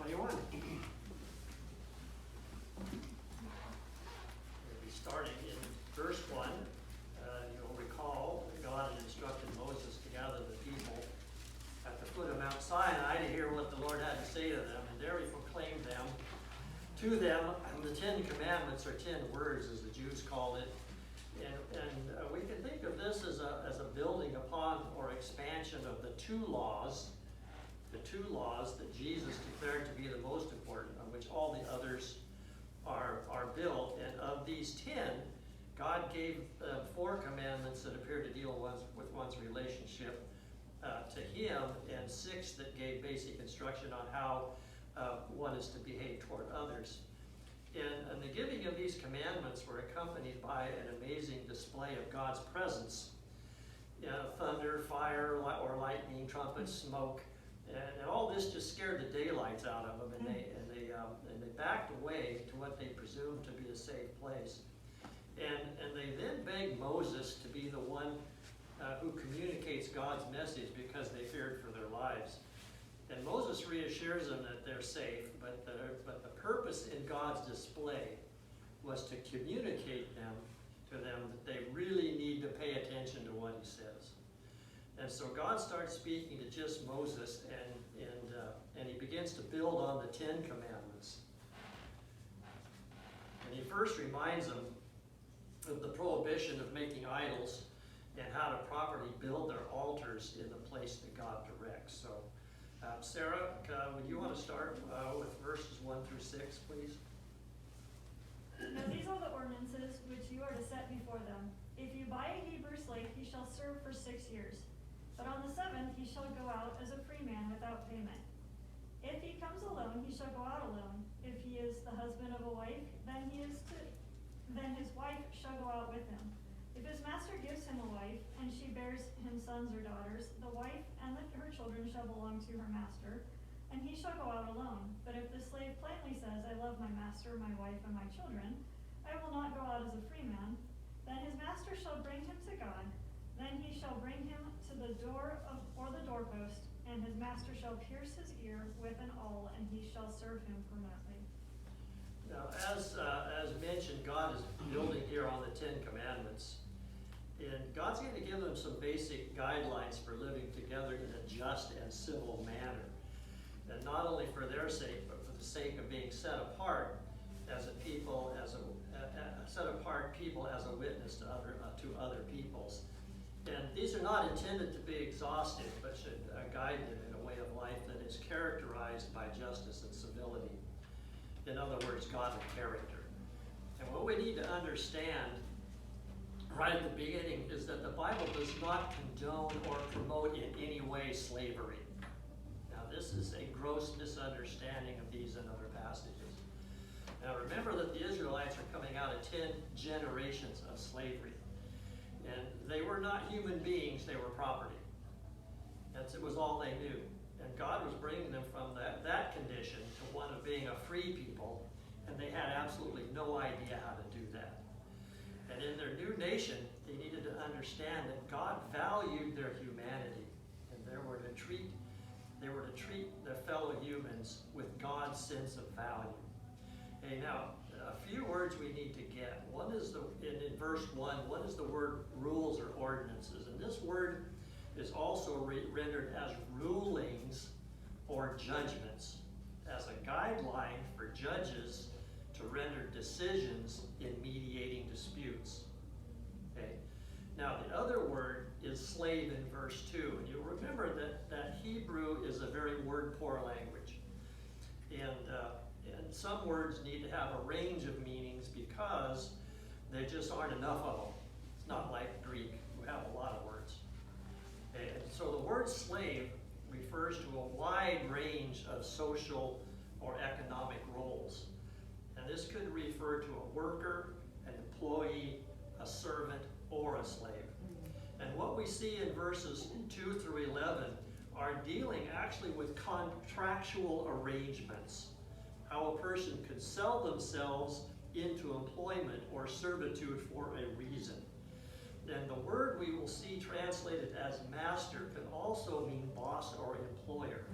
21. We'll be starting in verse 1. You'll recall that God had instructed Moses to gather the people at the foot of Mount Sinai to hear what the Lord had to say to them, and there he proclaimed to them the 10 Commandments, or 10 words as the Jews called it. And we can think of this as a building upon or expansion of the two laws that Jesus declared to be the most important, on which all the others are built. And of these 10, God gave 4 commandments that appear to deal with one's relationship to Him, and 6 that gave basic instruction on how one is to behave toward others. And the giving of these commandments were accompanied by an amazing display of God's presence. Thunder, fire, or lightning, trumpets, smoke, and all this just scared the daylights out of them, and they backed away to what they presumed to be a safe place. And they then begged Moses to be the one who communicates God's message, because they feared for their lives. And Moses reassures them that they're safe, but the purpose in God's display was to communicate to them that they really need to pay attention to what He says. And so God starts speaking to just Moses, and He begins to build on the 10 Commandments. And He first reminds them of the prohibition of making idols and how to properly build their altars in the place that God directs. So, Sarah, would you want to start with verses 1 through 6, please? Now these are the ordinances which you are to set before them. If you buy a Hebrew slave, he shall serve for 6 years. But on the 7th he shall go out as a free man without payment. If he comes alone, he shall go out alone. If he is the husband of a wife, then his wife shall go out with him. If his master gives him a wife, and she bears him sons or daughters, the wife and her children shall belong to her master, and he shall go out alone. But if the slave plainly says, I love my master, my wife, and my children, I will not go out as a free man, then his master shall bring him to God. Then he shall bring him to the door or the doorpost, and his master shall pierce his ear with an awl, and he shall serve him permanently. Now, as mentioned, God is building here on the 10 Commandments. And God's going to give them some basic guidelines for living together in a just and civil manner. And not only for their sake, but for the sake of being set apart as a people, set apart people as a witness to other peoples. And these are not intended to be exhaustive, but should guide them in a way of life that is characterized by justice and civility. In other words, godly character. And what we need to understand right at the beginning is that the Bible does not condone or promote in any way slavery. Now, this is a gross misunderstanding of these and other passages. Now, remember that the Israelites are coming out of 10 generations of slavery. And they were not human beings, they were property. It was all they knew. And God was bringing them from that condition to one of being a free people, and they had absolutely no idea how to do that. And in their new nation, they needed to understand that God valued their humanity, and they were to treat their fellow humans with God's sense of value. Okay, now, a few words we need to get. One is in verse 1, one is the word rules or ordinances. And this word is also rendered as rulings or judgments, as a guideline for judges to render decisions in mediating disputes. Okay. Now, the other word is slave in verse 2. And you'll remember that Hebrew is a very word-poor language. And some words need to have a range of meanings because there just aren't enough of them. It's not like Greek, who have a lot of words. Okay. And so the word slave refers to a wide range of social or economic roles. And this could refer to a worker, an employee, a servant, or a slave. And what we see in verses 2 through 11 are dealing actually with contractual arrangements, how a person could sell themselves into employment or servitude for a reason. And the word we will see translated as master can also mean boss or employer.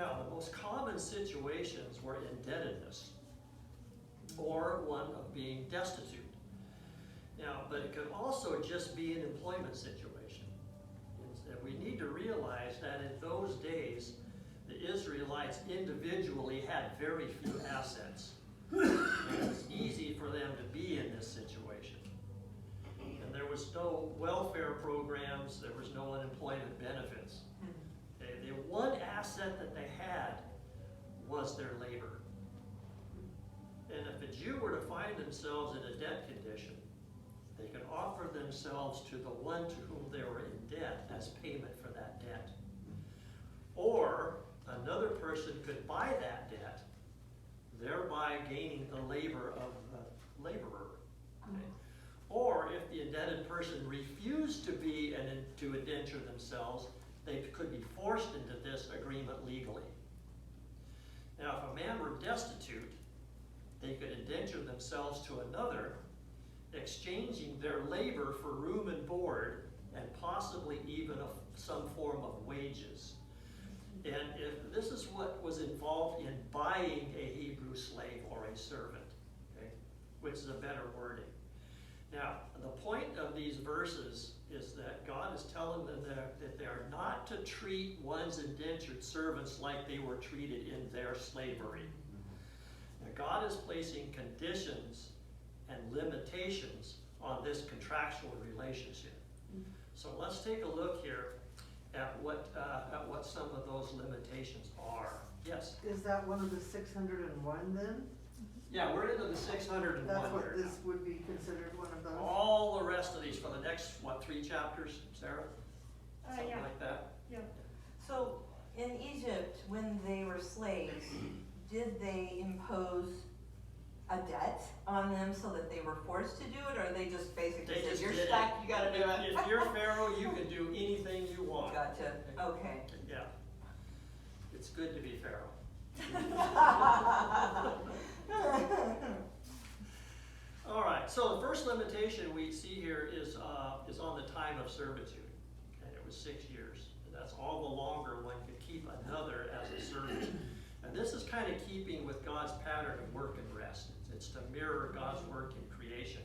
Now, the most common situations were indebtedness or one of being destitute. Now, but it could also just be an employment situation. And we need to realize that in those days, the Israelites individually had very few assets. And it was easy for them to be in this situation. And there was no welfare programs, there was no unemployment benefits. The one asset that they had was their labor. And if a Jew were to find themselves in a debt condition, they could offer themselves to the one to whom they were in debt as payment for that debt. Or another person could buy that debt, thereby gaining the labor of the laborer. Okay? Or if the indebted person refused to be to indenture themselves, they could be forced into this agreement legally. Now, if a man were destitute, they could indenture themselves to another, exchanging their labor for room and board, and possibly even some form of wages. And if this is what was involved in buying a Hebrew slave or a servant, okay, which is a better wording. Now, the point of these verses is that God is telling them that they are not to treat one's indentured servants like they were treated in their slavery. Now, God is placing conditions and limitations on this contractual relationship. So let's take a look here at what some of those limitations are. Yes? Is that one of the 601 then? Yeah, we're into the 601 That's what here this would be considered one of now. those? All the rest of these for the next, 3 chapters, Sarah? Something Yeah. like that? Yep. So in Egypt, when they were slaves, did they impose a debt on them so that they were forced to do it, or they just basically They said, just you're did stuck, it. you gotta do it? If you're Pharaoh, you can do anything you want. Gotcha, okay. Yeah. It's good to be Pharaoh. All right, so the first limitation we see here is on the time of servitude, and it was 6 years. And that's all the longer one could keep another as a servant. And this is kind of keeping with God's pattern of work and rest. It's to mirror God's work in creation.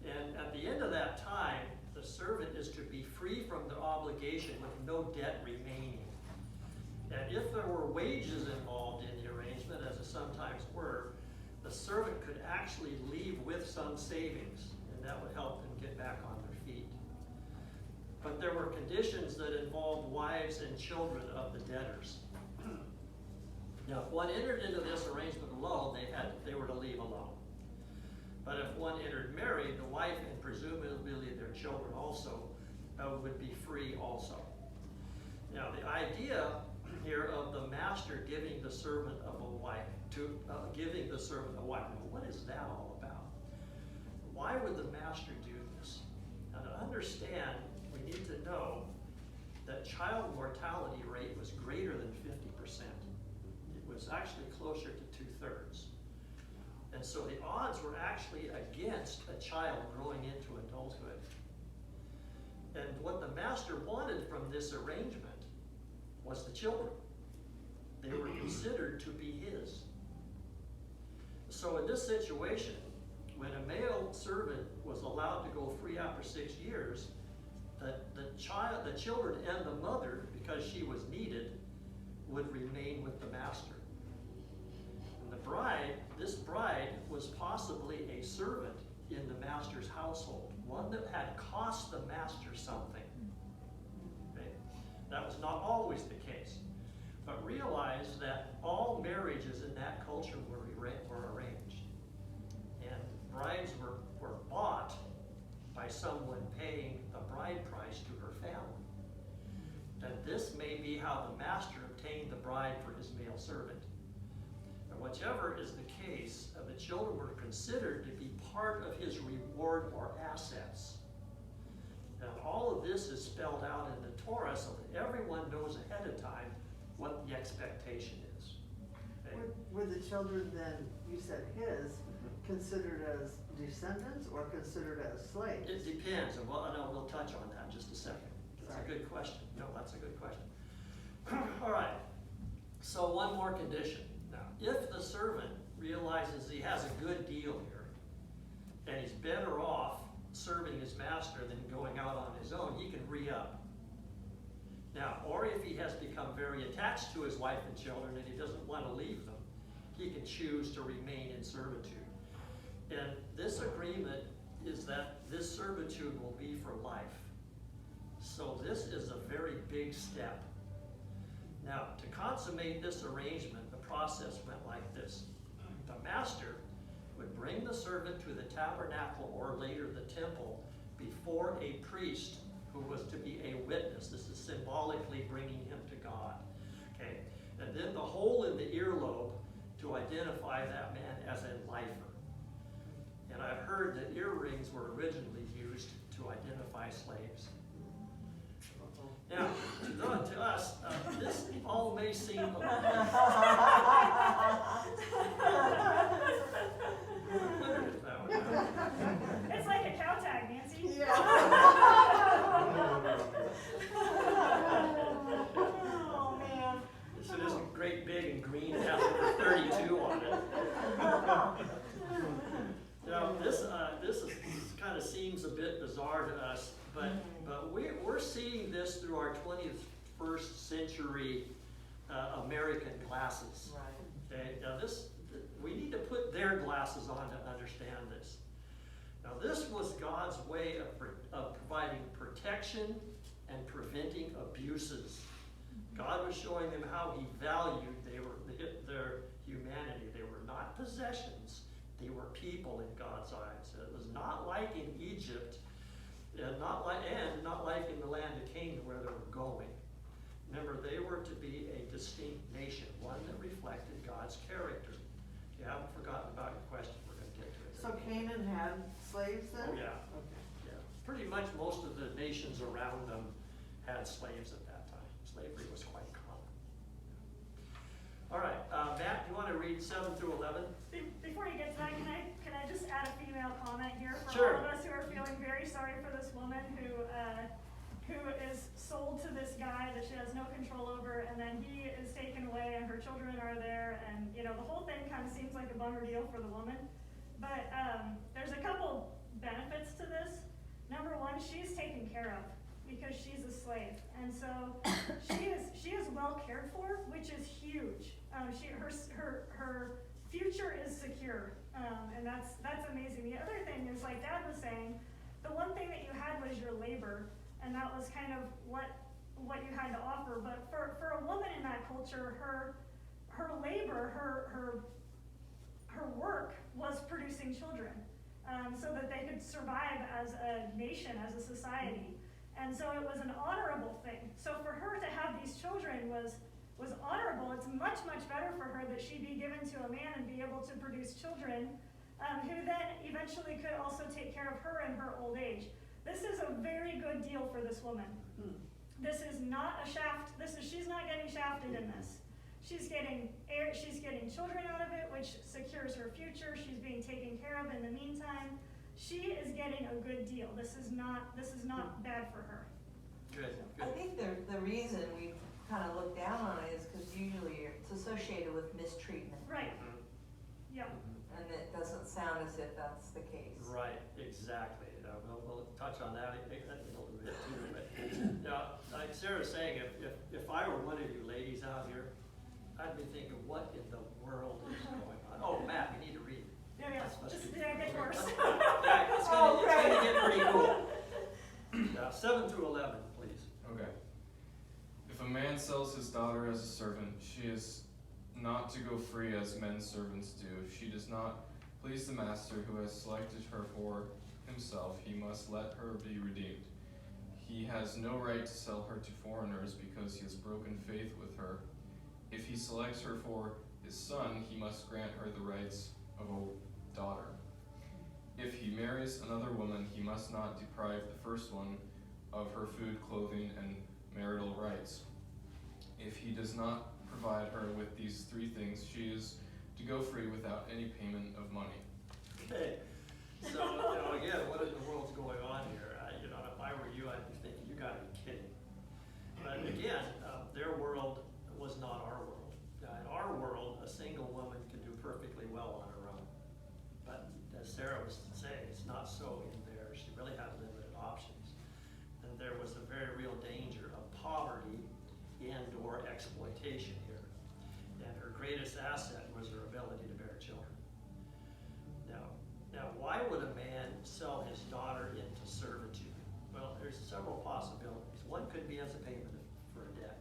And at the end of that time, the servant is to be free from the obligation with no debt remaining. And if there were wages involved in the arrangement, as it sometimes were, the servant could actually leave with some savings, and that would help them get back on their feet. But there were conditions that involved wives and children of the debtors. Now, if one entered into this arrangement alone, they were to leave alone. But if one entered married, the wife and presumably their children also would be free also. Now, the idea here of the master giving the servant of a wife giving the servant a wife. Now, what is that all about? Why would the master do this? Now, to understand, we need to know that child mortality rate was greater than 50%. It was actually closer to 2/3. And so the odds were actually against a child growing into adulthood. And what the master wanted from this arrangement was the children. They were considered to be his. So in this situation, when a male servant was allowed to go free after 6 years, the children and the mother, because she was needed, would remain with the master. And this bride was possibly a servant in the master's household, one that had cost the master something. Okay? That was not always the case. But realize that all marriages in that culture were arranged. And brides were bought by someone paying the bride price to her family. And this may be how the master obtained the bride for his male servant. And whichever is the case, the children were considered to be part of his reward or assets. And all of this is spelled out in the Torah so that everyone knows ahead of time what the expectation is. Okay? Were the children then, you said his, considered as descendants or considered as slaves? It depends, and we'll touch on that in just a second. That's a good question. No, that's a good question. All right. So one more condition. Now, if the servant realizes he has a good deal here, and he's better off serving his master than going out on his own, he can re-up. Now, or if he has become very attached to his wife and children and he doesn't want to leave them, he can choose to remain in servitude. And this agreement is that this servitude will be for life. So this is a very big step. Now, to consummate this arrangement, the process went like this. The master would bring the servant to the tabernacle, or later the temple, before a priest who was to be a witness. This is symbolically bringing him to God. Okay? And then the hole in the earlobe to identify that man as a lifer. And I've heard that earrings were originally used to identify slaves. Now, to us, this all may seem a It's like a cow tag, Nancy. Yeah. Oh, man. So this is great big and green, it has number 32 on it. Now, this kind of seems a bit bizarre to us, but we're seeing this through our 21st century American glasses. Right. Okay, now we need to put their glasses on to understand this. Now, this was God's way of providing protection and preventing abuses. God was showing them how He valued their humanity. They were not possessions. They were people in God's eyes. It was not like in Egypt, and not like in the land of Canaan where they were going. Remember, they were to be a distinct nation, one that reflected God's character. If you haven't forgotten about your question, we're going to get to it. So Canaan had slaves then? Oh, yeah. Okay. Yeah. Pretty much most of the nations around them had slaves at that time. Slavery was quite common. All right, Matt, do you want to read 7 through 11? Before you get to that, can I just add a female comment here for Sure. all of us who are feeling very sorry for this woman who is sold to this guy that she has no control over, and then he is taken away and her children are there, and the whole thing kind of seems like a bummer deal for the woman. But there's a couple benefits to this. Number one, she's taken care of because she's a slave, and so she is well cared for, which is huge. Her future is secure, and that's amazing. The other thing is, like Dad was saying, the one thing that you had was your labor, and that was kind of what you had to offer. But for a woman in that culture, her labor, her work was producing children, so that they could survive as a nation, as a society. And so it was an honorable thing. So for her to have these children was honorable. It's much, much better for her that she be given to a man and be able to produce children who then eventually could also take care of her in her old age. This is a very good deal for this woman. This is not a shaft. She's not getting shafted in this. She's getting children out of it, which secures her future. She's being taken care of in the meantime. She is getting a good deal. This is not bad for her. Good. I think the reason we kind of look down on it is because usually it's associated with mistreatment. Right. Yep. And it doesn't sound as if that's the case. Right, exactly. We'll touch on that a little bit too. But now, like Sarah's saying, if I were one of you ladies out here, I'd be thinking, what in the world is going on? Oh, Matt, we need to read. Yeah. Let's Just read. get worse. Yeah, it's gonna get pretty cool. Now, 7 through 11, please. Okay. If a man sells his daughter as a servant, she is not to go free as men's servants do. If she does not please the master who has selected her for himself, he must let her be redeemed. He has no right to sell her to foreigners because he has broken faith with her. If he selects her for his son, he must grant her the rights of a daughter. If he marries another woman, he must not deprive the first one of her food, clothing, and marital rights. If he does not provide her with these 3 things, she is to go free without any payment of money. Okay. So, again, what in the world's going on here? If I were you, I'd be thinking, you gotta be kidding. But again, their world was not our world. Sarah was saying, it's not so in there. She really had limited options. And there was a very real danger of poverty and/or exploitation here. And her greatest asset was her ability to bear children. Now, why would a man sell his daughter into servitude? Well, there's several possibilities. One could be as a payment for a debt,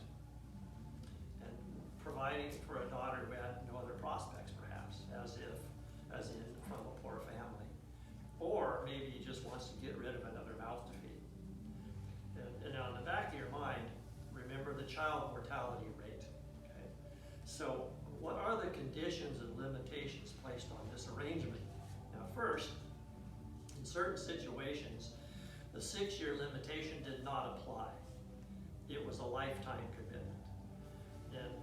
and providing for a daughter who had no other prospects, perhaps, as in from a poor family. Or maybe he just wants to get rid of another mouth to feed. And now in the back of your mind, remember the child mortality rate. Okay? So what are the conditions and limitations placed on this arrangement? Now first, in certain situations, the 6-year limitation did not apply. It was a lifetime commitment.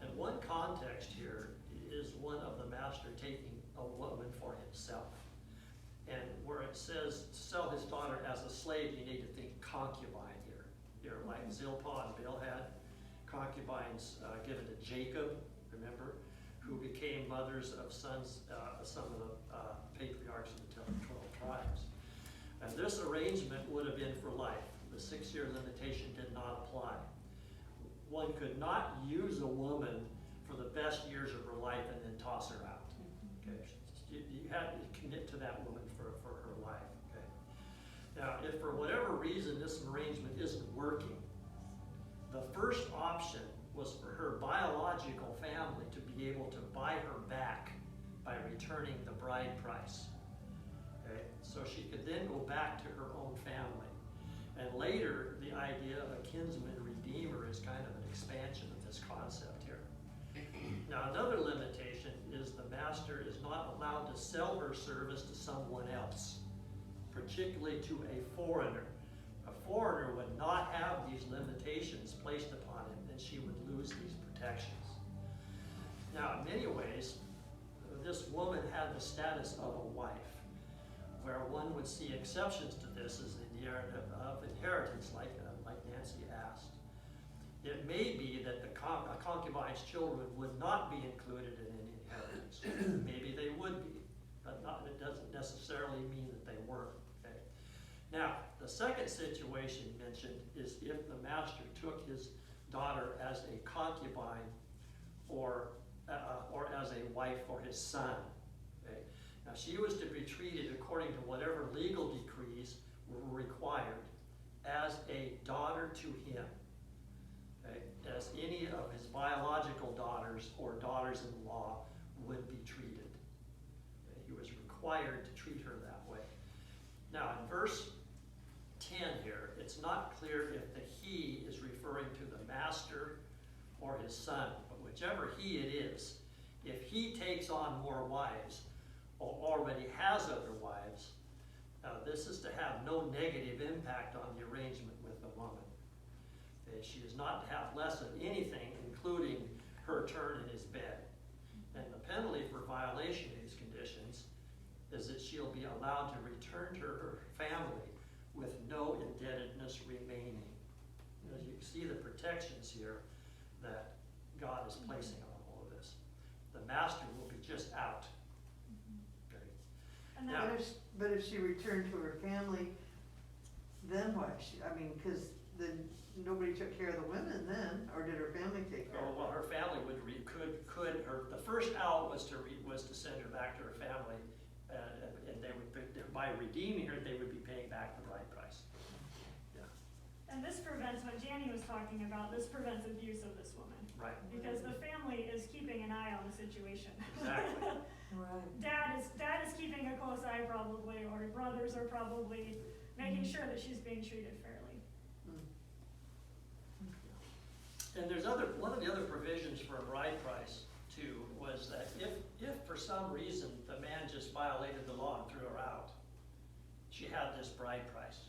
And one context here is one of the master taking a woman for himself. And where it says to sell his daughter as a slave, you need to think concubine here. You're like Zilpah and Bilhah, concubines given to Jacob, remember, who became mothers of sons, some of the patriarchs of the 12 tribes. And this arrangement would have been for life. The 6-year limitation did not apply. One could not use a woman for the best years of her life and then toss her out. Okay, you had to commit to that woman for her life. Okay. Now, if for whatever reason this arrangement isn't working, the first option was for her biological family to be able to buy her back by returning the bride price. Okay, so she could then go back to her own family. And later, the idea of a kinsman redeemer is kind of an expansion of this concept here. Now, another limitation is the master is not allowed to sell her service to someone else, particularly to a foreigner. A foreigner would not have these limitations placed upon him, and she would lose these protections. Now, in many ways, this woman had the status of a wife, where one would see exceptions to this as the narrative of inheritance, like Nancy asked. It may be that a concubine's children would not be included in any inheritance. Maybe they would be, but it doesn't necessarily mean that they were. Okay? Now, the second situation mentioned is if the master took his daughter as a concubine or as a wife for his son. Okay? Now, she was to be treated according to whatever legal decrees were required as a daughter to him, okay? As any of his biological daughters or daughters-in-law would be treated. Okay? He was required to treat her that way. Now, in verse 10 here, it's not clear if the he is referring to the master or his son, but whichever he it is, if he takes on more wives or already has other wives, this is to have no negative impact on the arrangement with the woman. Okay, she is not to have less of anything, including her turn in his bed. And the penalty for violation of these conditions is that she'll be allowed to return to her family with no indebtedness remaining. As you can see the protections here that God is placing on all of this. The master will be just out. Okay. And Now, then, But if she returned to her family, then what? Because then nobody took care of the women then, or did her family take care of well, her family the first out was to send her back to her family, and they would, by redeeming her, they would be paying back the bride price. Yeah, and this prevents what Janny was talking about, this prevents abuse of this woman. right. Because the family is keeping an eye on the situation. Exactly. Right. Dad is keeping a close eye probably, or brothers are probably making sure that she's being treated fairly. And there's one of the other provisions for a bride price too was that if for some reason the man just violated the law and threw her out, she had this bride price.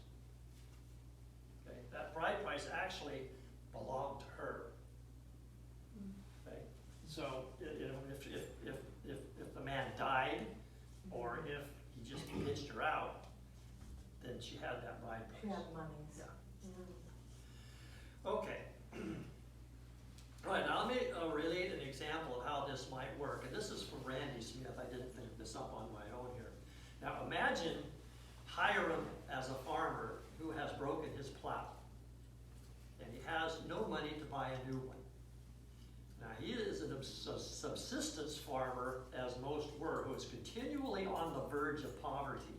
Okay, that bride price actually belonged to her. Okay, so if the man died or if he just pitched her out, then she had that bride price. She had monies. Yeah. Mm. Okay. All right, now let me relate an example of how this might work. And this is from Randy Smith. I didn't think this up on my own here. Now imagine Hiram as a farmer who has broken his plow, and he has no money to buy a new one. Now he is a subsistence farmer, as most were, who is continually on the verge of poverty,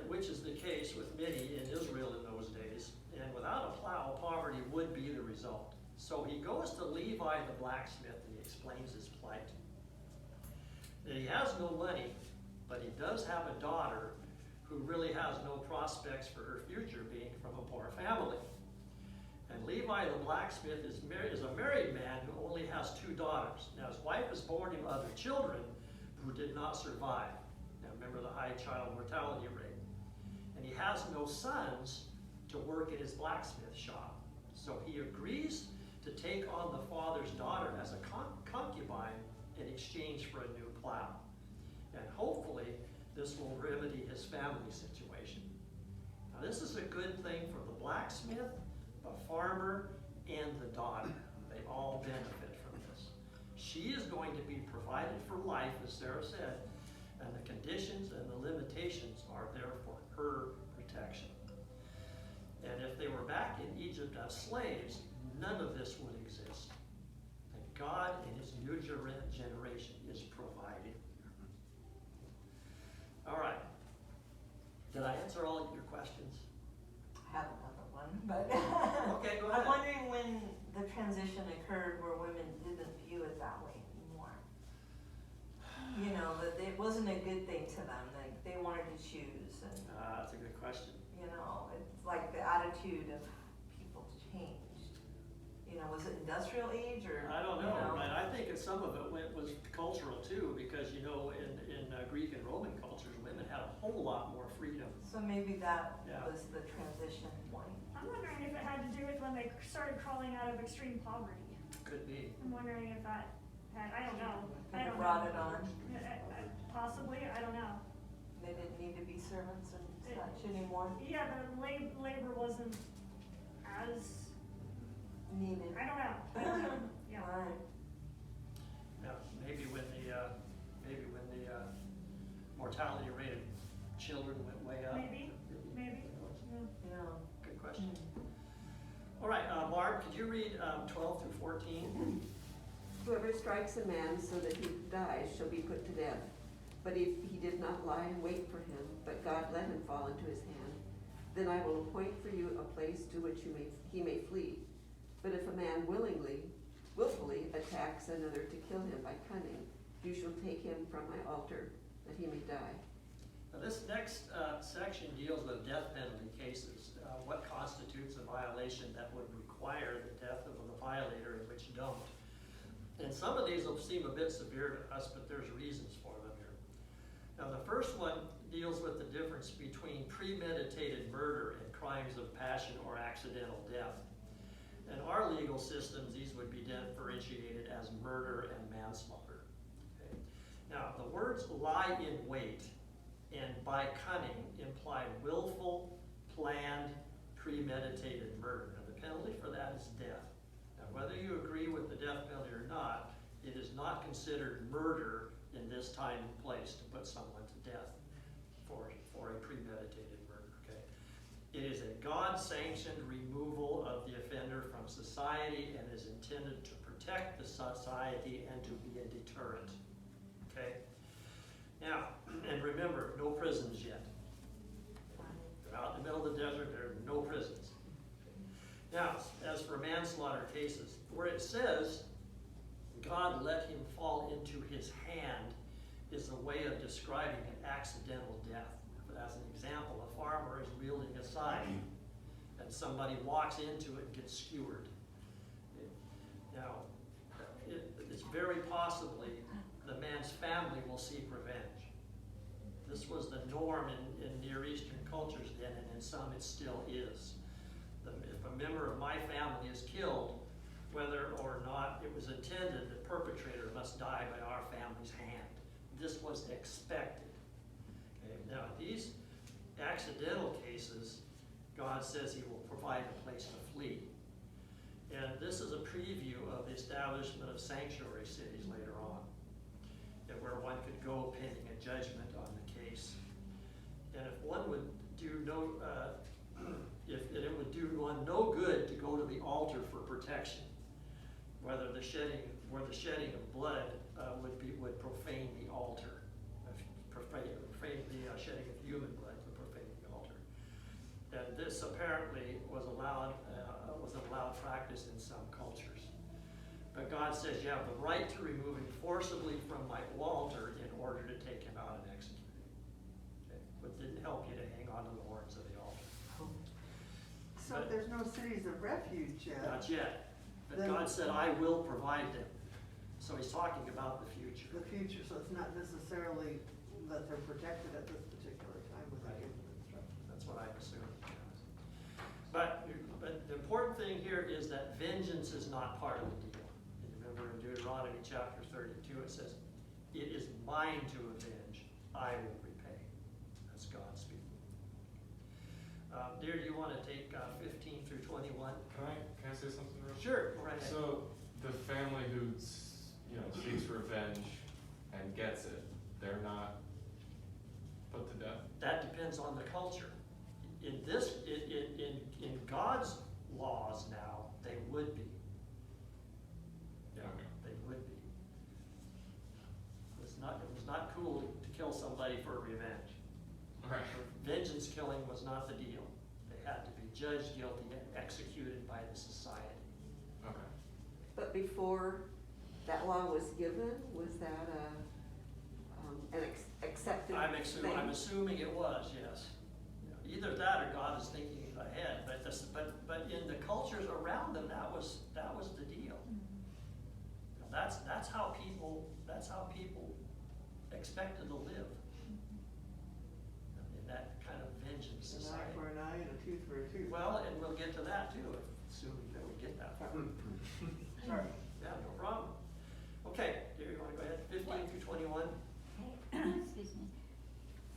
which is the case with many in Israel in those days. And without a plow, poverty would be the result. So he goes to Levi the blacksmith and he explains his plight. That he has no money, but he does have a daughter who really has no prospects for her future, being from a poor family. And Levi the blacksmith is a married man who only has 2 daughters. Now his wife has borne him other children who did not survive. Now remember the high child mortality rate. And he has no sons to work in his blacksmith shop. So he agrees to take on the father's daughter as a concubine in exchange for a new plow. And hopefully this will remedy his family situation. Now this is a good thing for the blacksmith, the farmer, and the daughter. They all benefit from this. She is going to be provided for life, as Sarah said, and the conditions and the limitations are there for her protection. And if they were back in Egypt as slaves, none of this would exist. And God in his new generation is providing. All right. Did I answer all of your questions? I have another one, but. Okay, go I'm ahead. wondering when the transition occurred where women didn't view it that way anymore. You know, that it wasn't a good thing to them, like they wanted to choose, and, That's a good question. you know, it's like the attitude of people changed. You know, was it industrial age or? I don't you know, but I think some of it was cultural too, because in Greek and Roman cultures, women had a whole lot more freedom. So maybe that Yeah. was the transition point. I'm wondering if it had to do with when they started crawling out of extreme poverty. Could be. I'm wondering if that had, I don't know. I People don't brought know. it on. Possibly, I don't know. They didn't need to be servants and such anymore. Yeah, the labor wasn't as, Needed. I don't know. Yeah. Right. Yeah, maybe when the mortality rate of children went way up. Maybe. Yeah. Yeah. Good question. All right, Barb, could you read 12 through 14? Whoever strikes a man so that he dies shall be put to death. But if he did not lie in wait for him, but God let him fall into his hand, then I will appoint for you a place to which he may flee. But if a man willfully attacks another to kill him by cunning, you shall take him from my altar, that he may die. Now, this next section deals with death penalty cases. What constitutes a violation that would require the death of the violator and which don't. And some of these will seem a bit severe to us, but there's reasons for them here. Now the first one deals with the difference between premeditated murder and crimes of passion or accidental death. In our legal systems, these would be differentiated as murder and manslaughter. Okay? Now, the words lie in wait and by cunning imply willful, planned, premeditated murder. Now, the penalty for that is death. Now, whether you agree with the death penalty or not, it is not considered murder in this time and place to put someone to death for a premeditated murder. Okay? It is a God-sanctioned removal of the offender from society and is intended to protect the society and to be a deterrent. Okay? Now, and remember, no prisons yet. They're out in the middle of the desert, there are no prisons. Now, as for manslaughter cases, where it says God let him fall into his hand is a way of describing an accidental death. But as an example, a farmer is wielding a scythe and somebody walks into it and gets skewered. Now, it's very possibly the man's family will seek revenge. This was the norm in Near Eastern cultures then, and in some it still is. If a member of my family is killed, whether or not it was intended, the perpetrator must die by our family's hand. This was expected. Okay? Now, these accidental cases, God says he will provide a place to flee. And this is a preview of the establishment of sanctuary cities later on. And where one could go pending a judgment on the case. And if one would do no, if it would do one no good to go to the altar for protection, where the shedding of blood would profane the altar, profane the shedding of human blood would profane the altar. And this apparently was allowed practice in some cultures. But God says you have the right to remove him forcibly from my altar in order to take him out and execute him. Okay? But it didn't help you to hang on to the horns of the altar. So if there's no cities of refuge yet. Not yet. But Then- God said, I will provide them. So he's talking about the future. The future, so it's not necessarily that they're protected at this particular time when Right. they give them instruction. That's what I'm assuming. But the important thing here is that vengeance is not part of the deal. And remember in Deuteronomy chapter 32, it says, it is mine to avenge, I will repay. That's God speaking. Dear, do you want to take 15 through 21? Can I say something real quick? Sure, go right ahead. So the family who seeks revenge and gets it, they're not put to death. That depends on the culture. In God's laws now, they would be. Yeah, Okay. they would be. It was not cool to kill somebody for revenge. Right. Vengeance killing was not the deal. They had to be judged guilty and executed by the society. Okay. But before that law was given, was that an accepted thing? I'm assuming it was, yes. Either that or God is thinking ahead, but in the cultures around them, that was the deal. That's how people expected to live in that kind of vengeance An eye society. for an eye and a tooth for a tooth. Well, and we'll get to that too, assuming that we get that far. Sorry. Yeah, no problem. Okay, Dear, you want to go ahead? 15 through 21. Excuse me.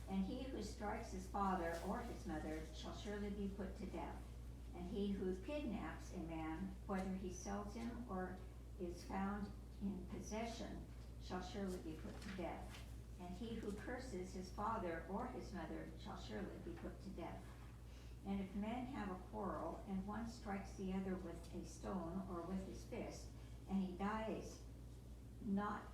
And he who strikes his father or his mother shall surely be put to death. And he who kidnaps a man, whether he sells him or is found in possession, shall surely be put to death. And he who curses his father or his mother shall surely be put to death. And if men have a quarrel, and one strikes the other with a stone or with his fist, and he does not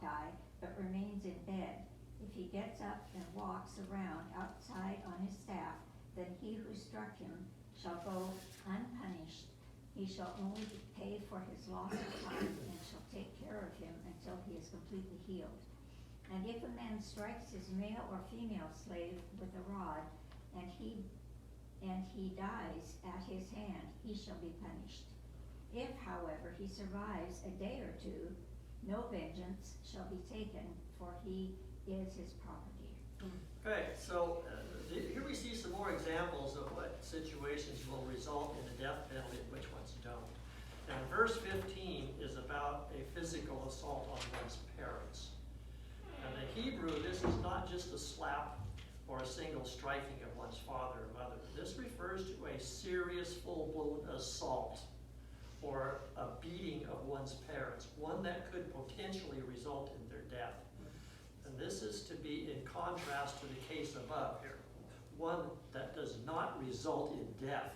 die, but remains in bed, if he gets up and walks around outside on his staff, then he who struck him shall go unpunished. He shall only pay for his loss of time and shall take care of him until he is completely healed. And if a man strikes his male or female slave with a rod, and he dies at his hand, he shall be punished. If, however, he survives a day or two, no vengeance shall be taken, for he is his property. Okay, so here we see some more examples of what situations will result in a death penalty and which ones don't. And verse 15 is about a physical assault on one's parents. And in Hebrew, this is not just a slap or a single striking of one's father or mother. This refers to a serious, full-blown assault or a beating of one's parents, one that could potentially result in their death. And this is to be in contrast to the case above here, one that does not result in death.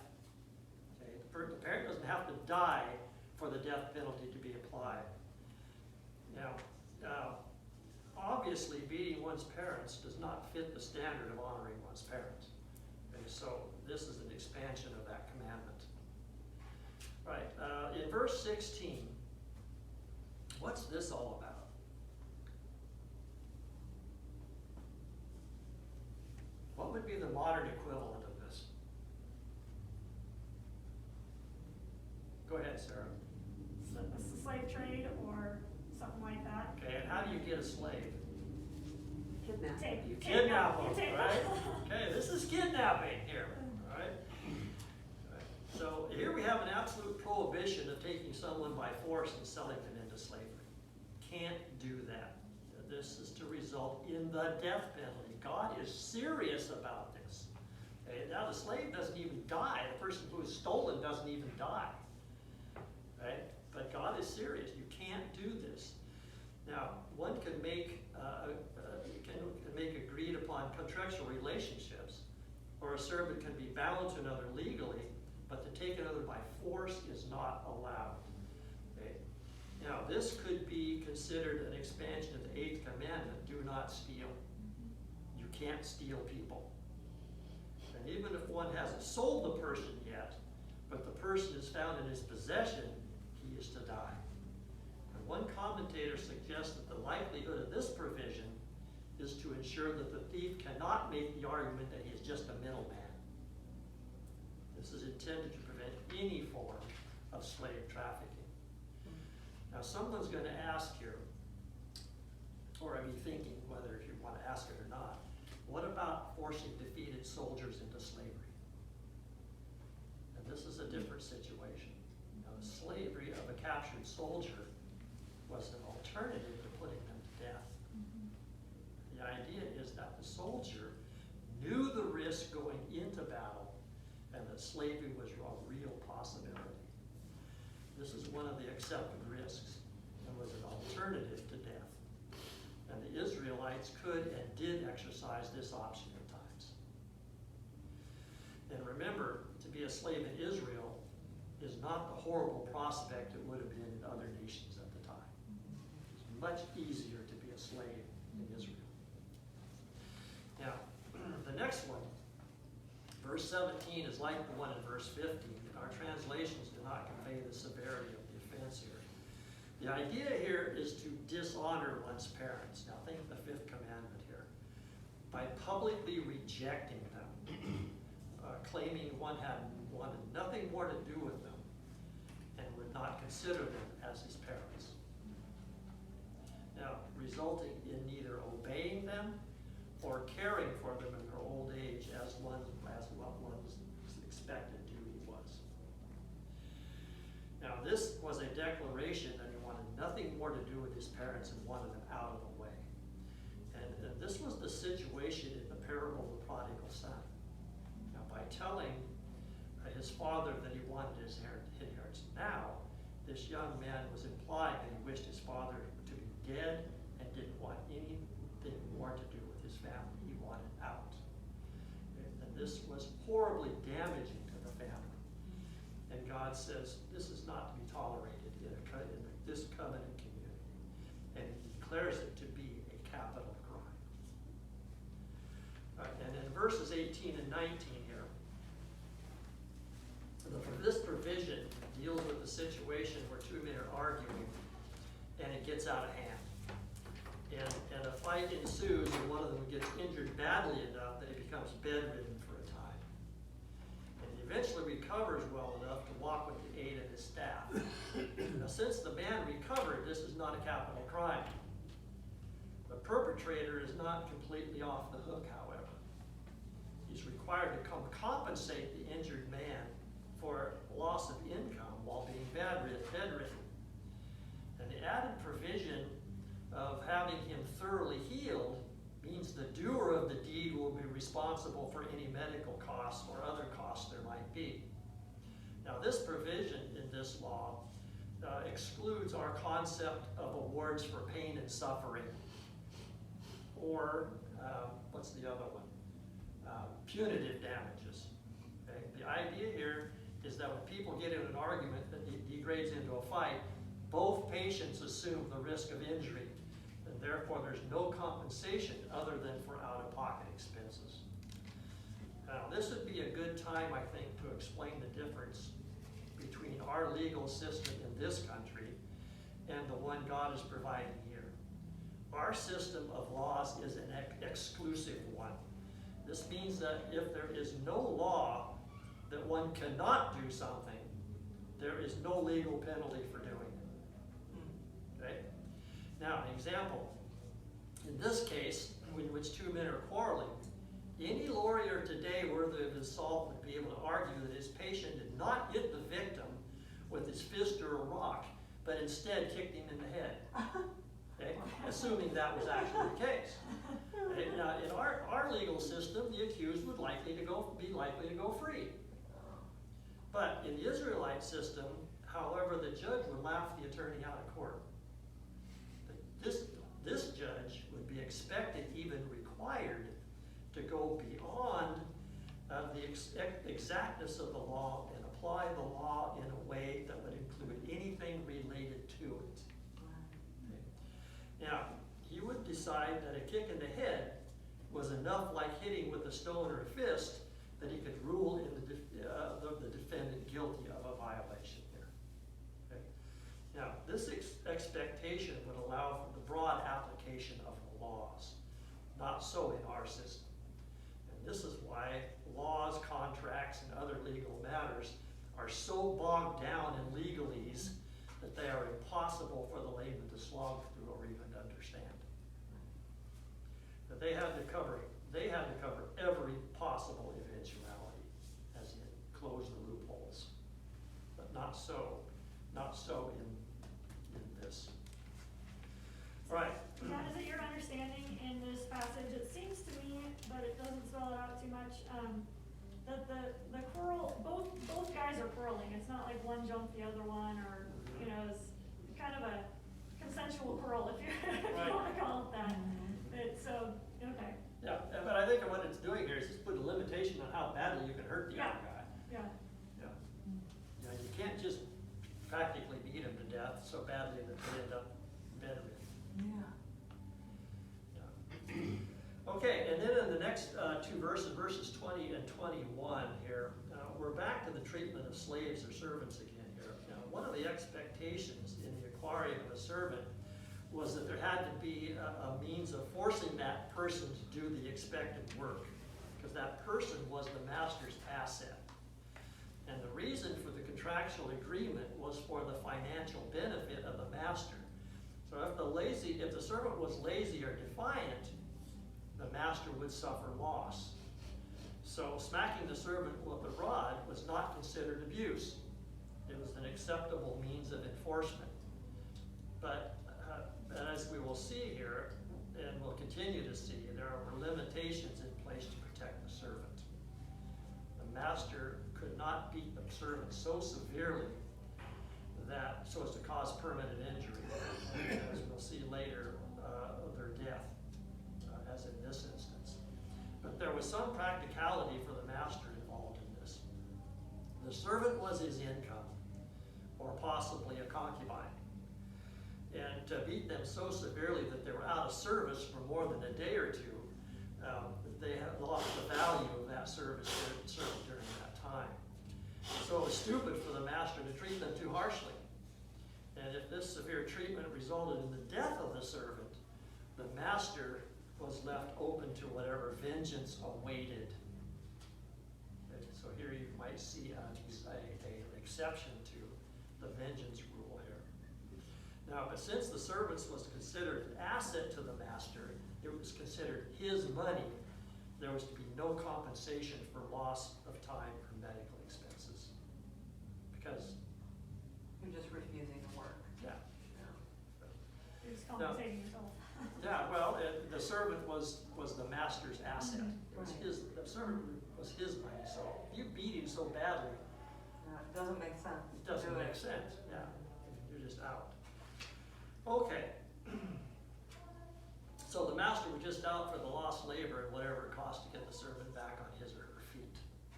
Okay? The parent doesn't have to die for the death penalty to be applied. Now, obviously, beating one's parents does not fit the standard of honoring one's parents. Okay? So this is an expansion of that commandment. Right, in verse 16, what's this all about? What would be the modern equivalent of this? Go ahead, Sarah. It's the slave trade or something like that. Okay, and how do you get a slave? Kidnapping. You kidnap You them, take right? them. Okay, this is kidnapping here, all right? So here we have an absolute prohibition of taking someone by force and selling them into slavery. Can't do that. This is to result in the death penalty. God is serious about this. Okay, now the slave doesn't even die. The person who is stolen doesn't even die. Right? But God is serious. You can't do this. sexual relationships, or a servant can be bound to another legally, but to take another by force is not allowed. Okay? Now, this could be considered an expansion of the 8th commandment, do not steal. You can't steal people. And even if one hasn't sold the person yet, but the person is found in his possession, he is to die. And one commentator suggests that the likelihood of this provision is to ensure that the thief cannot make the argument that he is just a middleman. This is intended to prevent any form of slave trafficking. Now, someone's going to ask here, or I mean thinking whether if you want to ask it or not, what about forcing defeated soldiers into slavery? And this is a different situation. Now, the slavery of a captured soldier was an alternative to putting them to death. The idea is that the soldier knew the risk going into battle and that slavery was a real possibility. This is one of the accepted risks and was an alternative to death. And the Israelites could and did exercise this option at times. And remember, to be a slave in Israel is not the horrible prospect it would have been in other nations at the time. It's much easier to be a slave in Israel. Now, the next one, verse 17 is like the one in verse 15. Our translations do not convey the severity of the offense here. The idea here is to dishonor one's parents. Now think of the 5th commandment here. By publicly rejecting them, claiming one wanted nothing more to do with them and would not consider them as his parents. Now, resulting in neither obeying them or caring for them in their old age as what one's expected duty was. Now, this was a declaration that he wanted nothing more to do with his parents and wanted them out of the way. And this was the situation in the parable of the prodigal son. Now, by telling his father that he wanted his inheritance now, this young man was implying that he wished his father to be dead and didn't want anything more to do with his family. He wanted out. And this was horribly damaging to the family. And God says this is not to be tolerated in this covenant community. And he declares it to be a capital crime. And in verses 18 and 19 here, this provision deals with the situation where two men are arguing and it gets out of hand. And a fight ensues and one of them gets injured badly enough that he becomes bedridden for a time. And he eventually recovers well enough to walk with the aid of his staff. Now, since the man recovered, this is not a capital crime. The perpetrator is not completely off the hook, however. He's required to compensate the injured man for loss of income while being bedridden. And the added provision of having him thoroughly healed means the doer of the deed will be responsible for any medical costs or other costs there might be. Now, this provision in this law excludes our concept of awards for pain and suffering, or what's the other one? Punitive damages. Okay? The idea here is that when people get in an argument that degrades into a fight, both patients assume the risk of injury, and therefore there's no compensation other than for out-of-pocket expenses. Now, this would be a good time, I think, to explain the difference between our legal system in this country and the one God is providing here. Our system of laws is an exclusive one. This means that if there is no law that one cannot do something, there is no legal penalty for doing it. Okay? Now, an example. In this case, in which two men are quarreling, any lawyer today worthy of his salt would be able to argue that his patient did not hit the victim with his fist or a rock, but instead kicked him in the head. Okay? Assuming that was actually the case. Okay? Now, in our legal system, the accused would be likely to go free. But in the Israelite system, however, the judge would laugh the attorney out of court. This judge would be expected, even required, to go beyond the exactness of the law and apply the law in a way that would include anything related to it. Now, he would decide that a kick in the head was enough, like hitting with a stone or a fist, that he could rule in the defendant guilty of a violation here. Okay? Now, this expectation would allow for the broad application of the laws. Not so in our system. And this is why laws, contracts, and other legal matters are so bogged down in legalese that they are impossible for the layman to slog through or even to understand. That they had to cover every possible eventuality, as in close the loopholes. But not so in this. All right. Now, is it your understanding in this passage, it seems to me, but it doesn't spell it out too much, that the quarrel, both guys are quarreling. It's not like one jumped the other one, or, you know, it's kind of a consensual quarrel, if you, if you Right. wanna call it that. So, okay, Yeah, but I think what it's doing here is just put a limitation on how badly you can hurt the Yeah. other guy. yeah. Yeah. You know, you can't just practically beat him to death so badly that they end up bedridden. Yeah. Okay, and then in the next two verses, verses 20 and 21 here, we're back to the treatment of slaves or servants again here. Now, one of the expectations in the acquiring of a servant was that there had to be a means of forcing that person to do the expected work, because that person was the master's asset. And the reason for the contractual agreement was for the financial benefit of the master. So if the servant was lazy or defiant, the master would suffer loss. So smacking the servant with a rod was not considered abuse. It was an acceptable means of enforcement. But as we will see here, and will continue to see, there were limitations in place to protect the servant. The master could not beat the servant so severely so as to cause permanent injury, and as we'll see later, their death, as in this instance. But there was some practicality for the master involved in this. The servant was his income, or possibly a concubine. And to beat them so severely that they were out of service for more than a day or two, they had lost the value of that service served during that time. So it was stupid for the master to treat them too harshly. And if this severe treatment resulted in the death of the servant, the master was left open to whatever vengeance awaited. And so here you might see an exception to the vengeance rule here. Now, but since the servant was considered an asset to the master, it was considered his money, there was to be no compensation for loss of time or medical expenses. Because, You're just refusing to work. yeah. You're just compensating yourself. Yeah, well, the servant was the master's asset. It was Right. the servant was his money, so if you beat him so badly, It doesn't make sense. it doesn't make sense, yeah. You're just out. Okay. So the master was just out for the lost labor and whatever it cost to get the servant back on his or her feet,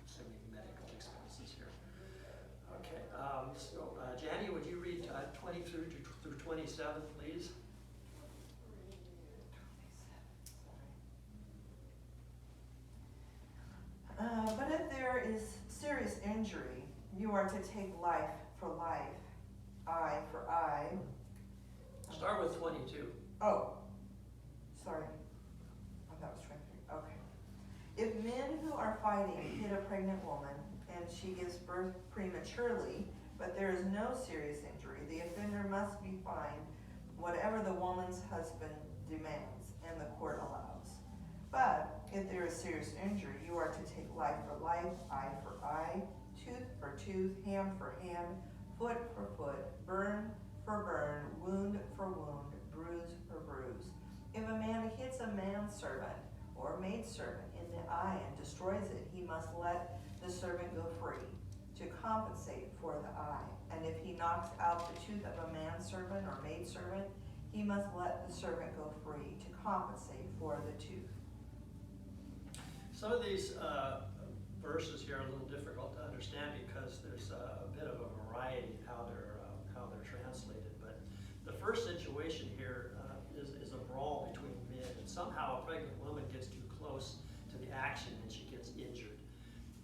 assuming medical expenses here. Okay, so Janny, would you read 20 through 27, please? But if there is serious injury, you are to take life for life, eye for eye. Start with 22. Oh, sorry. I thought it was 23. Okay. If men who are fighting hit a pregnant woman and she gives birth prematurely, but there is no serious injury, the offender must be fined whatever the woman's husband demands and the court allows. But if there is serious injury, you are to take life for life, eye for eye, tooth for tooth, hand for hand, foot for foot, burn for burn, wound for wound, bruise for bruise. If a man hits a manservant or maidservant in the eye and destroys it, he must let the servant go free to compensate for the eye. And if he knocks out the tooth of a manservant or maidservant, he must let the servant go free to compensate for the tooth. Some of these verses here are a little difficult to understand because there's a bit of a variety in how they're translated. But the first situation here is a brawl between men, and somehow a pregnant woman gets too close to the action and she gets injured.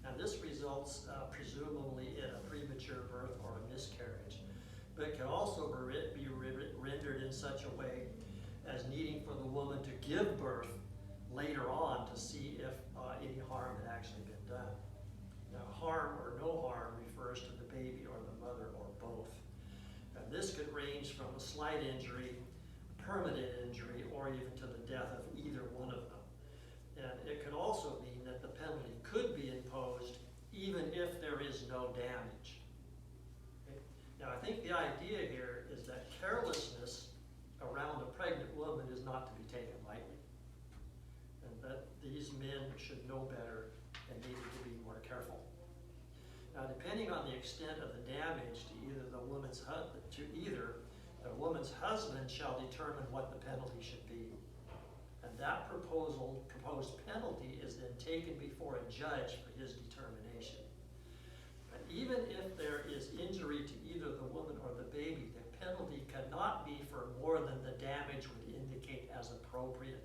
And this results presumably in a premature birth or a miscarriage, but it can also be rendered in such a way as needing for the woman to give birth later on to see if any harm had actually been done. Now, harm or no harm refers to the baby or the mother or both. And this could range from a slight injury, permanent injury, or even to the death of either one of them. And it could also mean that the penalty could be imposed even if there is no damage. Okay? Now, I think the idea here is that carelessness around a pregnant woman is not to be taken lightly, and that these men should know better and needed to be more careful. Now, depending on the extent of the damage to either the woman's husband shall determine what the penalty should be. And that proposed penalty is then taken before a judge for his determination. And even if there is injury to either the woman or the baby, the penalty cannot be for more than the damage would indicate as appropriate.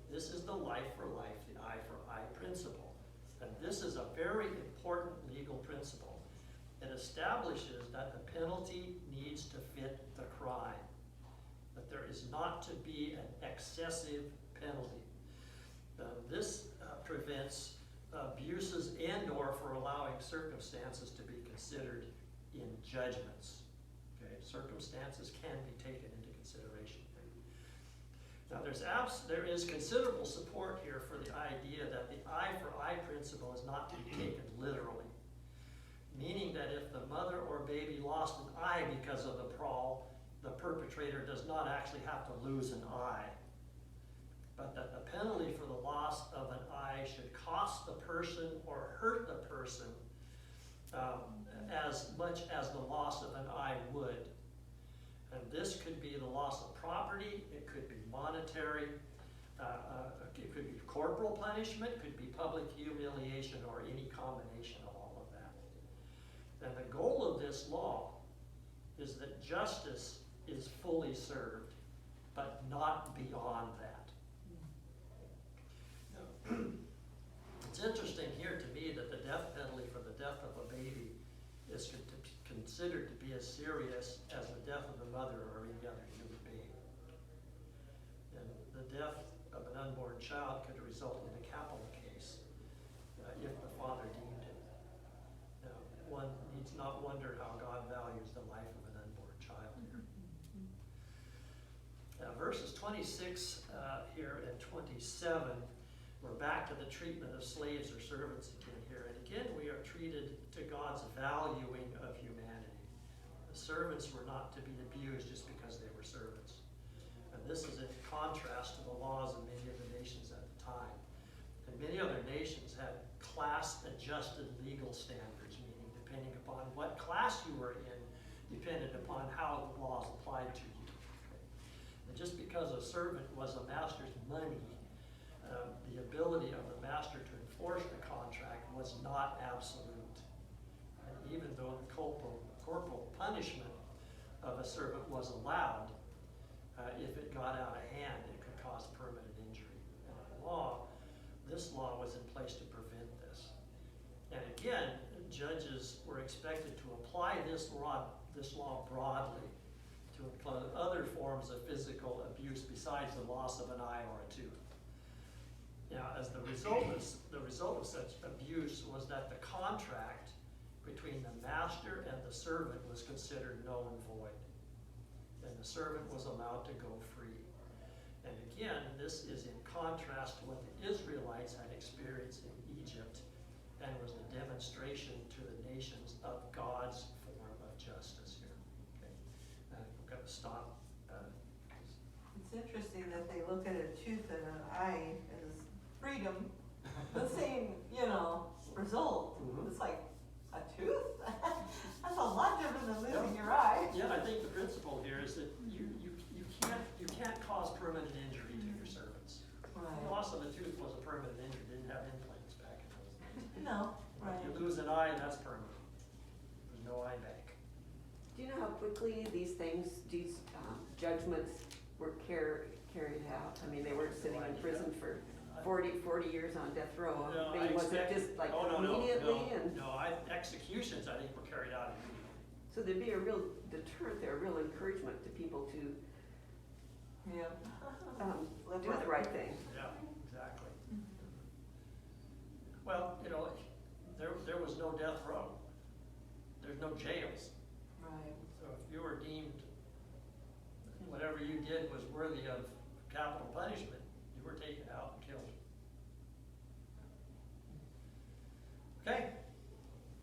This is the life for life, the eye for eye principle. And this is a very important legal principle. It establishes that the penalty needs to fit the crime, that there is not to be an excessive penalty. This prevents abuses and/or for allowing circumstances to be considered in judgments. Okay? Circumstances can be taken into consideration. Now, there is considerable support here for the idea that the eye for eye principle is not to be taken literally, meaning that if the mother or baby lost an eye because of the brawl, the perpetrator does not actually have to lose an eye, but that the penalty for the loss of an eye should cost the person or hurt the person as much as the loss of an eye would. And this could be the loss of property, it could be monetary, it could be corporal punishment, it could be public humiliation, or any combination of all of that. And the goal of this law is that justice is fully served, but not beyond that. Now, it's interesting here to me that the death penalty for the death of a baby is considered to be as serious as the death of the mother or any other human being. And the death of an unborn child could result in a capital case if the father deemed it. Now, one needs not wonder how God values the life of an unborn child here. Now, verses 26 here and 27, we're back to the treatment of slaves or servants again here. And again, we are treated to God's valuing of humanity. The servants were not to be abused just because they were servants. And this is in contrast to the laws of many of the nations at the time. And many other nations had class-adjusted legal standards, meaning depending upon what class you were in, depended upon how the laws applied to you. Okay? And just because a servant was a master's money, the ability of the master to enforce the contract was not absolute. And even though the corporal punishment of a servant was allowed, if it got out of hand, it could cause permanent injury. And this law was in place to prevent this. And again, judges were expected to apply this law broadly to include other forms of physical abuse besides the loss of an eye or a tooth. Now, as the result of such abuse was that the contract between the master and the servant was considered null and void, and the servant was allowed to go free. And again, this is in contrast to what the Israelites had experienced in Egypt, and was a demonstration to the nations of God's form of justice here. Okay, we've got to stop. It's interesting that they look at a tooth and an eye as freedom, the same, result. Mhm. It's like, a tooth? That's a lot different than losing your eye. Yeah, I think the principle here is that you can't cause permanent injury to your servants. The Right. loss of a tooth was a permanent injury, didn't have implants. an eye, that's permanent. There's no eye back. Do you know how quickly these things, these judgments were carried out? I mean, they weren't sitting in prison for 40 years on death row. No, I mean, was it expect- just like oh, no, immediately and? Executions, I think, were carried out immediately. So there'd be a real deterrent there, a real encouragement to people to Yeah. do the right thing. Yeah, exactly. Well, there was no death row. There's no jails. Right. So if you were deemed, whatever you did was worthy of capital punishment,